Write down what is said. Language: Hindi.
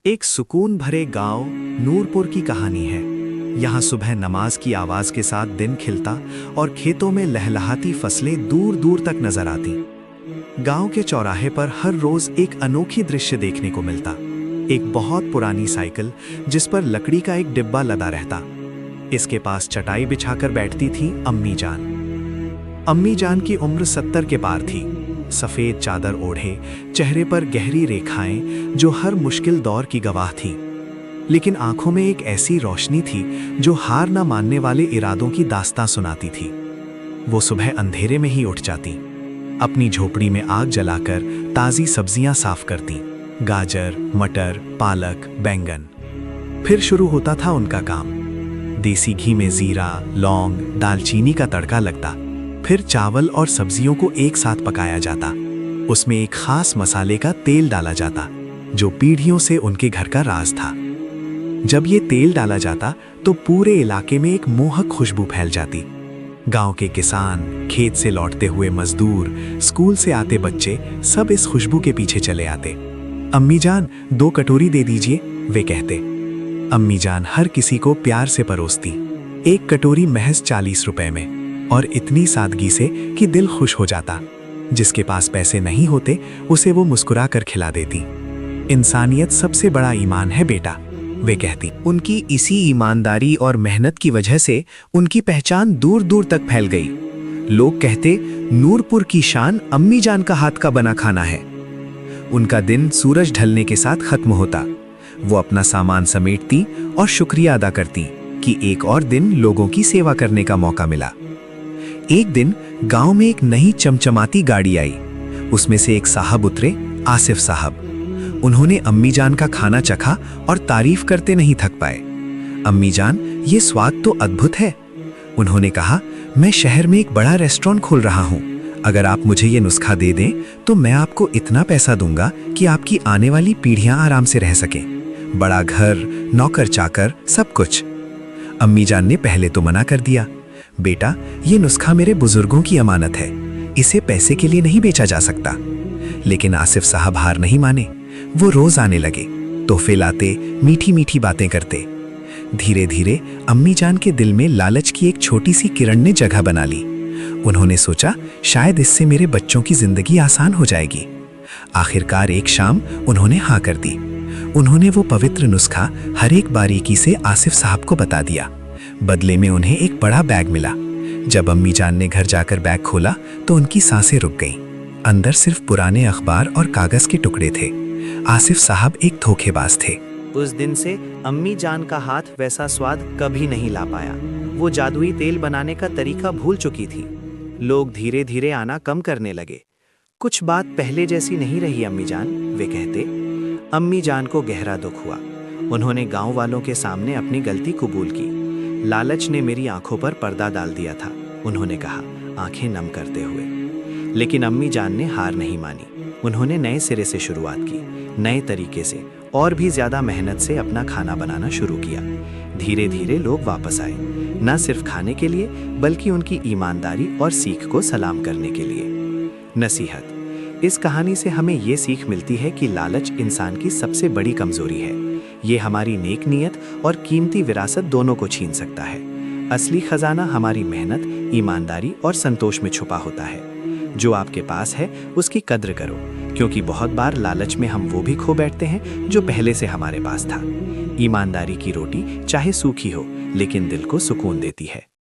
एक सुकून भरे गांव नूरपुर की कहानी है। यहाँ सुबह नमाज की आवाज के साथ दिन खिलता और खेतों में लहलहाती फसलें दूर दूर तक नजर आती। गांव के चौराहे पर हर रोज एक अनोखी दृश्य देखने को मिलता। एक बहुत पुरानी साइकिल जिस पर लकड़ी का एक डिब्बा लदा रहता। इसके पास चटाई बिछाकर बैठती थी अम्मी जान। अम्मी जान की उम्र 70 के पार थी। सफेद चादर ओढ़े, चेहरे पर गहरी रेखाएं जो हर मुश्किल दौर की गवाह थी। लेकिन आंखों में एक ऐसी रोशनी थी जो हार न मानने वाले इरादों की दास्तां सुनाती थी। वो सुबह अंधेरे में ही उठ जाती, अपनी झोपड़ी में आग जलाकर ताज़ी सब्जियां साफ करती, गाजर, मटर, पालक, बैंगन। फिर शुरू होता था उनका काम। देसी घी में जीरा, लौंग, दालचीनी का तड़का लगता। फिर चावल और सब्जियों को एक साथ पकाया जाता। उसमें एक खास मसाले का तेल डाला जाता जो पीढ़ियों से उनके घर का राज था। जब ये तेल डाला जाता तो पूरे इलाके में एक मोहक खुशबू फैल जाती। गांव के किसान, खेत से लौटते हुए मजदूर, स्कूल से आते बच्चे सब इस खुशबू के पीछे चले आते। अम्मी जान 2 कटोरी दे दीजिए, वे कहते। अम्मी जान हर किसी को प्यार से परोसती। एक कटोरी महज 40 रुपए में, और इतनी सादगी से कि दिल खुश हो जाता। जिसके पास पैसे नहीं होते उसे वो मुस्कुरा कर खिला देती। इंसानियत सबसे बड़ा ईमान है बेटा, वे कहती। उनकी इसी ईमानदारी और मेहनत की वजह से उनकी पहचान दूर दूर तक फैल गई। लोग कहते, नूरपुर की शान अम्मी जान का हाथ का बना खाना है। उनका दिन सूरज ढलने के साथ खत्म होता। वो अपना सामान समेटती और शुक्रिया अदा करती कि एक और दिन लोगों की सेवा करने का मौका मिला। एक दिन गांव में एक नई चमचमाती गाड़ी आई। उसमें से एक साहब उतरे, आसिफ साहब। उन्होंने अम्मी जान का खाना चखा और तारीफ करते नहीं थक पाए। अम्मी जान, ये स्वाद तो अद्भुत है। उन्होंने कहा, मैं शहर में एक बड़ा रेस्टोरेंट खोल रहा हूँ। अगर आप मुझे ये नुस्खा दे दें तो मैं आपको इतना पैसा दूंगा कि आपकी आने वाली पीढ़ियां आराम से रह सकें। बड़ा घर, नौकर चाकर, सब कुछ। अम्मी जान ने पहले तो मना कर दिया। बेटा, ये नुस्खा मेरे बुजुर्गों की अमानत है, इसे पैसे के लिए नहीं बेचा जा सकता। लेकिन आसिफ साहब हार नहीं माने। वो रोज आने लगे, तोहफे लाते, मीठी मीठी बातें करते। धीरे धीरे अम्मी जान के दिल में लालच की एक छोटी सी किरण ने जगह बना ली। उन्होंने सोचा, शायद इससे मेरे बच्चों की जिंदगी आसान हो जाएगी। आखिरकार एक शाम उन्होंने हाँ कर दी। उन्होंने वो पवित्र नुस्खा हर एक बारीकी से आसिफ साहब को बता दिया। बदले में उन्हें एक बड़ा बैग मिला। जब अम्मी जान ने घर जाकर बैग खोला तो उनकी सांसें रुक गईं। अंदर सिर्फ पुराने अखबार और कागज के टुकड़े थे। आसिफ साहब एक धोखेबाज थे। उस दिन से अम्मी जान का हाथ वैसा स्वाद कभी नहीं ला पाया। वो जादुई तेल बनाने का तरीका भूल चुकी थी। लोग धीरे धीरे आना कम करने लगे। कुछ बात पहले जैसी नहीं रही अम्मी जान, वे कहते। अम्मी जान को गहरा दुख हुआ। उन्होंने गांव वालों के सामने अपनी गलती कबूल की। लालच ने मेरी आंखों पर पर्दा डाल दिया था, उन्होंने कहा, आंखें नम करते हुए। लेकिन अम्मी जान ने हार नहीं मानी। उन्होंने नए सिरे से शुरुआत की, नए तरीके से और भी ज्यादा मेहनत से अपना खाना बनाना शुरू किया। धीरे धीरे लोग वापस आए, न सिर्फ खाने के लिए बल्कि उनकी ईमानदारी और सीख को सलाम करने के लिए। नसीहत: इस कहानी से हमें ये सीख मिलती है कि लालच इंसान की सबसे बड़ी कमजोरी है। ये हमारी नेक नीयत और कीमती विरासत दोनों को छीन सकता है। असली खजाना हमारी मेहनत, ईमानदारी और संतोष में छुपा होता है। जो आपके पास है उसकी कद्र करो, क्योंकि बहुत बार लालच में हम वो भी खो बैठते हैं जो पहले से हमारे पास था। ईमानदारी की रोटी चाहे सूखी हो लेकिन दिल को सुकून देती है।